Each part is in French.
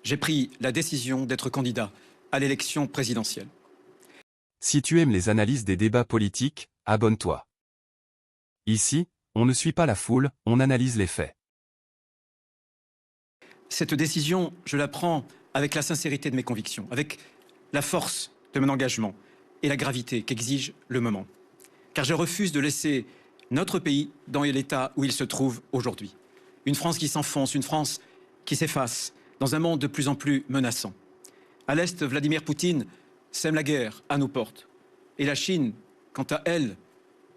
j'ai pris la décision d'être candidat à l'élection présidentielle. Si tu aimes les analyses des débats politiques, abonne-toi. Ici, on ne suit pas la foule, on analyse les faits. Cette décision, je la prends avec la sincérité de mes convictions, avec la force de mon engagement et la gravité qu'exige le moment. Car je refuse de laisser notre pays dans l'état où il se trouve aujourd'hui. Une France qui s'enfonce, une France qui s'efface dans un monde de plus en plus menaçant. À l'Est, Vladimir Poutine sème la guerre à nos portes. Et la Chine, quant à elle,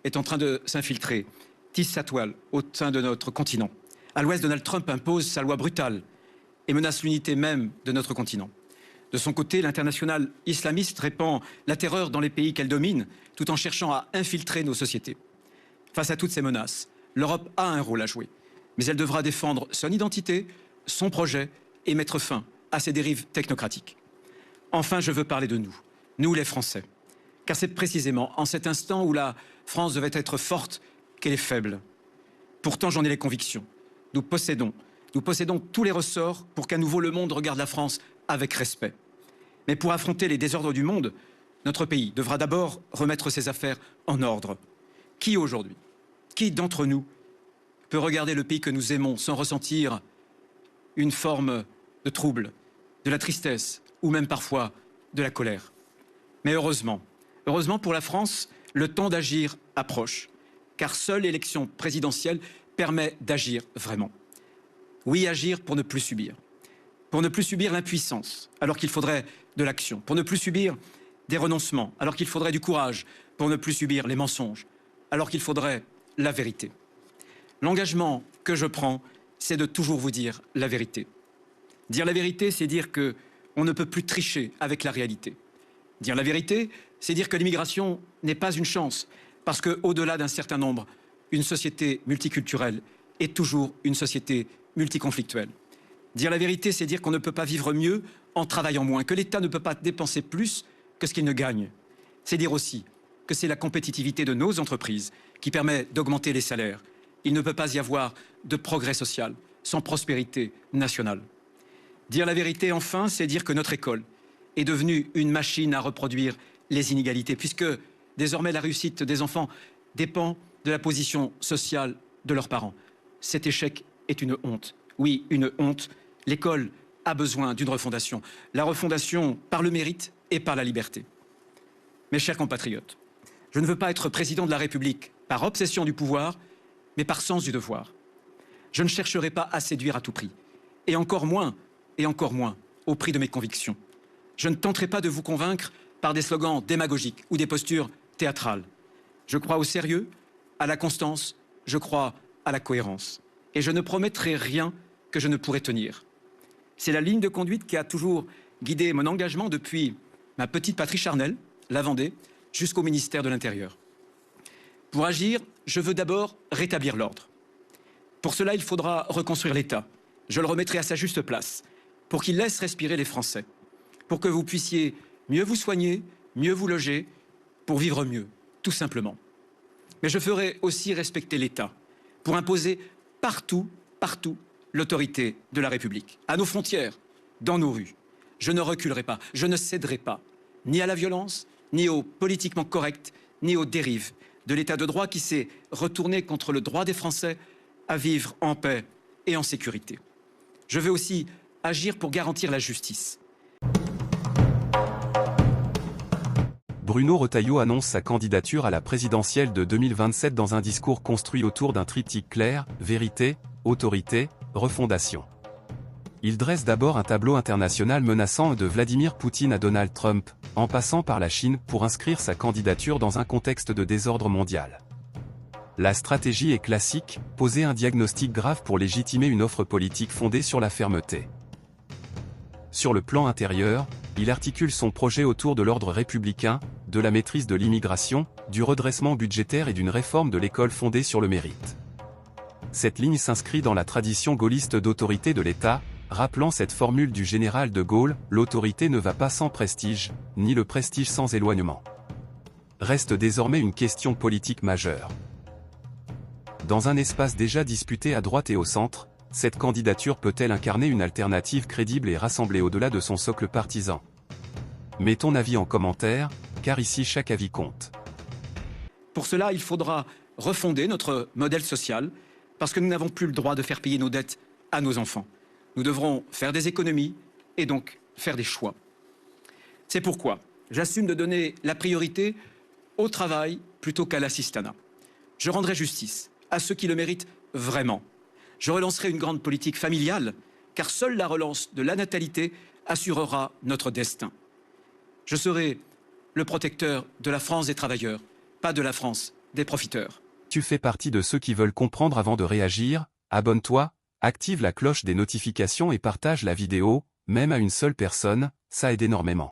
est en train de s'infiltrer, tisse sa toile au sein de notre continent. À l'Ouest, Donald Trump impose sa loi brutale et menace l'unité même de notre continent. De son côté, l'international islamiste répand la terreur dans les pays qu'elle domine, tout en cherchant à infiltrer nos sociétés. Face à toutes ces menaces, l'Europe a un rôle à jouer, mais elle devra défendre son identité, son projet et mettre fin à ces dérives technocratiques. Enfin, je veux parler de nous les Français, car c'est précisément en cet instant où la France devait être forte qu'elle est faible. Pourtant, j'en ai les convictions. Nous possédons tous les ressorts pour qu'à nouveau le monde regarde la France avec respect. Mais pour affronter les désordres du monde, notre pays devra d'abord remettre ses affaires en ordre. Qui aujourd'hui, qui d'entre nous peut regarder le pays que nous aimons sans ressentir une forme de trouble, de la tristesse ou même parfois de la colère? Mais heureusement pour la France, le temps d'agir approche, car seule l'élection présidentielle permet d'agir vraiment. Oui, agir pour ne plus subir l'impuissance, alors qu'il faudrait de l'action, pour ne plus subir des renoncements, alors qu'il faudrait du courage, pour ne plus subir les mensonges, alors qu'il faudrait la vérité. L'engagement que je prends, c'est de toujours vous dire la vérité. Dire la vérité, c'est dire qu'on ne peut plus tricher avec la réalité. Dire la vérité, c'est dire que l'immigration n'est pas une chance, parce qu'au-delà d'un certain nombre, une société multiculturelle est toujours une société multiconflictuelle. Dire la vérité, c'est dire qu'on ne peut pas vivre mieux en travaillant moins, que l'État ne peut pas dépenser plus que ce qu'il ne gagne. C'est dire aussi que c'est la compétitivité de nos entreprises qui permet d'augmenter les salaires. Il ne peut pas y avoir de progrès social sans prospérité nationale. Dire la vérité, enfin, c'est dire que notre école est devenue une machine à reproduire les inégalités, puisque désormais la réussite des enfants dépend de la position sociale de leurs parents. Cet échec est une honte. Oui, une honte. L'école a besoin d'une refondation. La refondation par le mérite et par la liberté. Mes chers compatriotes, je ne veux pas être président de la République par obsession du pouvoir, mais par sens du devoir. Je ne chercherai pas à séduire à tout prix, et encore moins au prix de mes convictions. Je ne tenterai pas de vous convaincre par des slogans démagogiques ou des postures théâtrales. Je crois au sérieux, à la constance, je crois à la cohérence. Et je ne promettrai rien que je ne pourrai tenir. C'est la ligne de conduite qui a toujours guidé mon engagement depuis ma petite patrie charnelle, la Vendée, jusqu'au ministère de l'Intérieur. Pour agir, je veux d'abord rétablir l'ordre. Pour cela, il faudra reconstruire l'État. Je le remettrai à sa juste place, pour qu'il laisse respirer les Français, pour que vous puissiez mieux vous soigner, mieux vous loger, pour vivre mieux, tout simplement. Mais je ferai aussi respecter l'État, pour imposer partout, l'autorité de la République, à nos frontières, dans nos rues. Je ne reculerai pas, je ne céderai pas, ni à la violence, ni au politiquement correct, ni aux dérives de l'État de droit qui s'est retourné contre le droit des Français à vivre en paix et en sécurité. Je veux aussi agir pour garantir la justice. Bruno Retailleau annonce sa candidature à la présidentielle de 2027 dans un discours construit autour d'un triptyque clair, vérité, autorité, refondation. Il dresse d'abord un tableau international menaçant de Vladimir Poutine à Donald Trump, en passant par la Chine pour inscrire sa candidature dans un contexte de désordre mondial. La stratégie est classique, poser un diagnostic grave pour légitimer une offre politique fondée sur la fermeté. Sur le plan intérieur, il articule son projet autour de l'ordre républicain, de la maîtrise de l'immigration, du redressement budgétaire et d'une réforme de l'école fondée sur le mérite. Cette ligne s'inscrit dans la tradition gaulliste d'autorité de l'État, rappelant cette formule du général de Gaulle, l'autorité ne va pas sans prestige, ni le prestige sans éloignement. Reste désormais une question politique majeure. Dans un espace déjà disputé à droite et au centre, cette candidature peut-elle incarner une alternative crédible et rassembler au-delà de son socle partisan? Mets ton avis en commentaire, car ici chaque avis compte. Pour cela, il faudra refonder notre modèle social, parce que nous n'avons plus le droit de faire payer nos dettes à nos enfants. Nous devrons faire des économies et donc faire des choix. C'est pourquoi j'assume de donner la priorité au travail plutôt qu'à l'assistanat. Je rendrai justice à ceux qui le méritent vraiment. Je relancerai une grande politique familiale, car seule la relance de la natalité assurera notre destin. Je serai le protecteur de la France des travailleurs, pas de la France des profiteurs. Tu fais partie de ceux qui veulent comprendre avant de réagir. Abonne-toi, active la cloche des notifications et partage la vidéo, même à une seule personne, ça aide énormément.